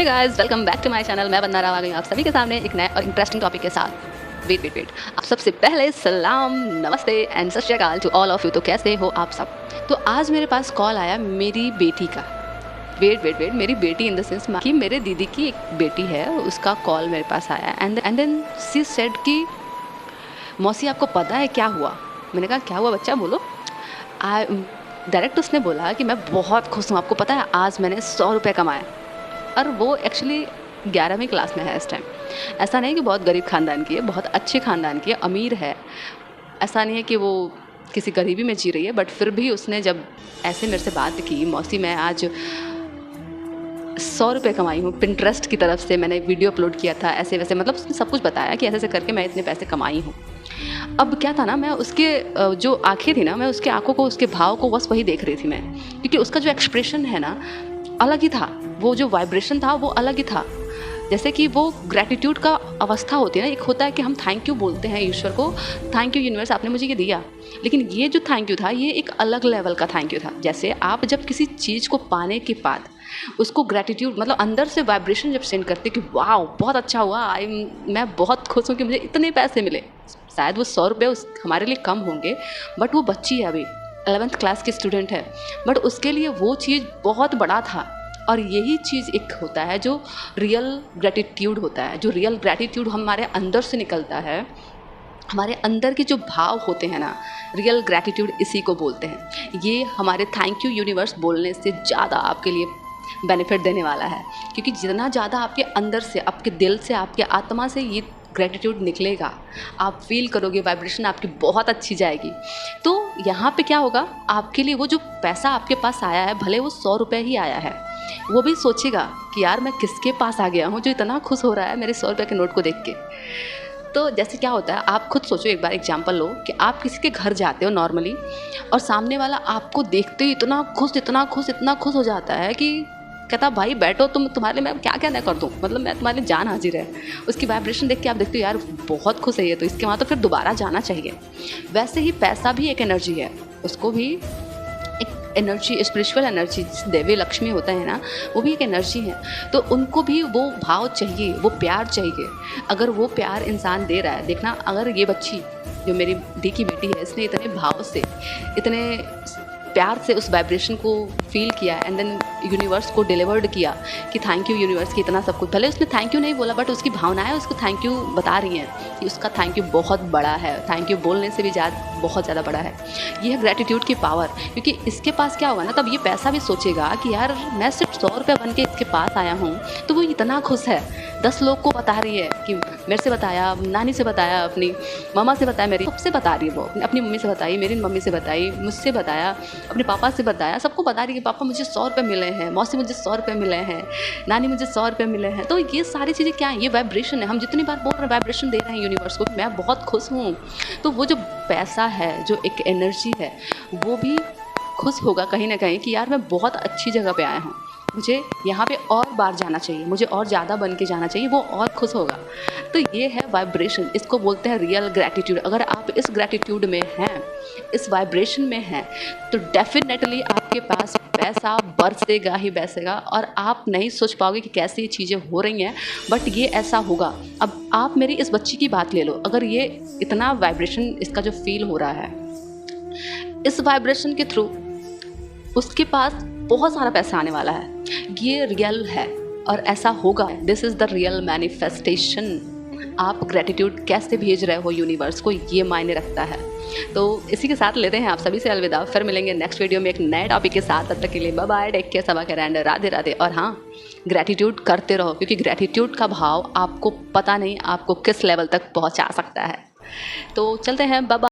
Hey guys, welcome back to my channel. मैं बंदा रहा गई आप सभी के सामने एक नए और इंटरेस्टिंग टॉपिक के साथ। वेट आप सबसे पहले सलाम, नमस्ते एंड सत श्री अकाल टू ऑल ऑफ यू। तो कैसे हो आप सब? तो आज मेरे पास कॉल आया मेरी बेटी का। वेट मेरी बेटी इन द सेंस कि मेरे दीदी की एक बेटी है, उसका कॉल मेरे पास आया एंड देन शी सेड कि मौसी आपको पता है क्या हुआ? मैंने कहा क्या हुआ बच्चा, बोलो। डायरेक्ट उसने बोला कि मैं बहुत खुश हूँ, आपको पता है आज मैंने 100 रुपये कमाए। और वो एक्चुअली 11वीं क्लास में है इस टाइम। ऐसा नहीं कि बहुत गरीब ख़ानदान की है, बहुत अच्छे ख़ानदान की है, अमीर है। ऐसा नहीं है कि वो किसी गरीबी में जी रही है, बट फिर भी उसने जब ऐसे मेरे से बात की, मौसी मैं आज 100 रुपये कमाई हूँ, पिंटरेस्ट की तरफ से मैंने वीडियो अपलोड किया था, ऐसे वैसे, मतलब उसने सब कुछ बताया कि ऐसे ऐसे करके मैं इतने पैसे कमाई हूँ। अब क्या था ना, मैं उसके जो आँखें थी ना, मैं उसके आँखों को, उसके भाव को बस वही देख रही थी मैं, क्योंकि उसका जो एक्सप्रेशन है ना अलग ही था, वो जो वाइब्रेशन था वो अलग ही था। जैसे कि वो ग्रैटिट्यूड का अवस्था होती है ना, एक होता है कि हम थैंक यू बोलते हैं ईश्वर को, थैंक यू यूनिवर्स आपने मुझे ये दिया, लेकिन ये जो थैंक यू था ये एक अलग लेवल का थैंक यू था। जैसे आप जब किसी चीज़ को पाने के बाद उसको ग्रैटिट्यूड मतलब अंदर से वाइब्रेशन जब सेंड करते कि वाह बहुत अच्छा हुआ, मैं बहुत खुश हूँ कि मुझे इतने पैसे मिले। शायद वो 100 रुपये हमारे लिए कम होंगे, बट वो बच्ची है, अभी 11th क्लास की स्टूडेंट है, बट उसके लिए वो चीज़ बहुत बड़ा था। और यही चीज़ एक होता है जो रियल ग्रैटिट्यूड होता है, जो रियल ग्रैटिट्यूड हमारे अंदर से निकलता है, हमारे अंदर के जो भाव होते हैं ना, रियल ग्रैटिट्यूड इसी को बोलते हैं। ये हमारे थैंक यू यूनिवर्स बोलने से ज़्यादा आपके लिए बेनिफिट देने वाला है, क्योंकि जितना ज़्यादा आपके अंदर से, आपके दिल से, आपके आत्मा से ये ग्रैटिट्यूड निकलेगा, आप फील करोगे, वाइब्रेशन आपकी बहुत अच्छी जाएगी। तो यहाँ पे क्या होगा, आपके लिए वो जो पैसा आपके पास आया है, भले वो 100 रुपये ही आया है, वो भी सोचेगा कि यार मैं किसके पास आ गया हूँ जो इतना खुश हो रहा है मेरे 100 रुपये के नोट को देख के। तो जैसे क्या होता है, आप खुद सोचो, एक बार एग्जांपल लो कि आप किसी के घर जाते हो नॉर्मली, और सामने वाला आपको देखते ही इतना खुश हो जाता है कि कहता भाई बैठो, तुम्हारे लिए मैं क्या क्या ना कर दूँ, मतलब मैं तुम्हारे लिए जान हाजिर है। उसकी वाइब्रेशन देख के आप देखते हो यार बहुत खुश है ये, तो इसके वहाँ तो फिर दोबारा जाना चाहिए। वैसे ही पैसा भी एक एनर्जी है, उसको भी एक एनर्जी, स्पिरिचुअल एनर्जी, देवी लक्ष्मी होता है ना, वो भी एक एनर्जी है। तो उनको भी वो भाव चाहिए, वो प्यार चाहिए। अगर वो प्यार इंसान दे रहा है, देखना अगर ये बच्ची जो मेरी दी की बेटी है, इसने इतने भाव से, इतने प्यार से उस वाइब्रेशन को फील किया एंड देन यूनिवर्स को डिलीवर्ड किया कि थैंक यू यूनिवर्स की इतना सब कुछ। भले उसने थैंक यू नहीं बोला, बट उसकी भावनाएं उसको थैंक यू बता रही हैं कि उसका थैंक यू बहुत बड़ा है, थैंक यू बोलने से भी बहुत ज़्यादा बड़ा है। ये है ग्रैटिट्यूड की पावर। क्योंकि इसके पास क्या होगा ना, तब ये पैसा भी सोचेगा कि यार मैं सिर्फ 100 रुपये बन के इसके पास आया हूँ, तो वो इतना खुश है, 10 लोग को बता रही है कि मेरे से बताया, नानी से बताया, अपनी मामा से बताया, मेरी सबसे बता रही है, वो अपनी मम्मी से बताई, मेरी मम्मी से बताई, मुझसे बताया, अपने पापा से बताया, सबको बता रही है कि पापा मुझे 100 रुपये मिले हैं, मौसी मुझे 100 रुपये मिले हैं, नानी मुझे 100 रुपये मिले हैं। तो ये सारी चीज़ें क्या है, ये वाइब्रेशन है। हम जितनी बार बोल रहे हैं, वाइब्रेशन दे रहे हैं यूनिवर्स को, मैं बहुत खुश हूँ। तो वो जो पैसा है, जो एक एनर्जी है, वो भी खुश होगा कहीं ना कहीं कि यार मैं बहुत अच्छी जगह पे आया हूँ, मुझे यहाँ पे और बार जाना चाहिए, मुझे और ज़्यादा बन के जाना चाहिए, वो और खुश होगा। तो ये है वाइब्रेशन, इसको बोलते हैं रियल ग्रैटिट्यूड। अगर आप इस ग्रैटिट्यूड में हैं, इस वाइब्रेशन में हैं, तो डेफिनेटली आपके पास पैसा बरसेगा ही बरसेगा, और आप नहीं सोच पाओगे कि कैसे ये चीज़ें हो रही हैं, बट ये ऐसा होगा। अब आप मेरी इस बच्ची की बात ले लो, अगर ये इतना वाइब्रेशन इसका जो फील हो रहा है, इस वाइब्रेशन के थ्रू उसके पास बहुत सारा पैसा आने वाला है, ये रियल है और ऐसा होगा। This is the real manifestation. आप ग्रैटिट्यूड कैसे भेज रहे हो यूनिवर्स को, ये मायने रखता है। तो इसी के साथ लेते हैं आप सभी से अलविदा, फिर मिलेंगे नेक्स्ट वीडियो में एक नए टॉपिक के साथ। तब तक के लिए बाय बाय, टेक केयर, सबा केयर एंड राधे राधे। और हाँ, ग्रैटिट्यूड करते रहो, क्योंकि ग्रैटिट्यूड का भाव आपको पता नहीं आपको किस लेवल तक पहुँचा सकता है। तो चलते हैं, बाय बाय।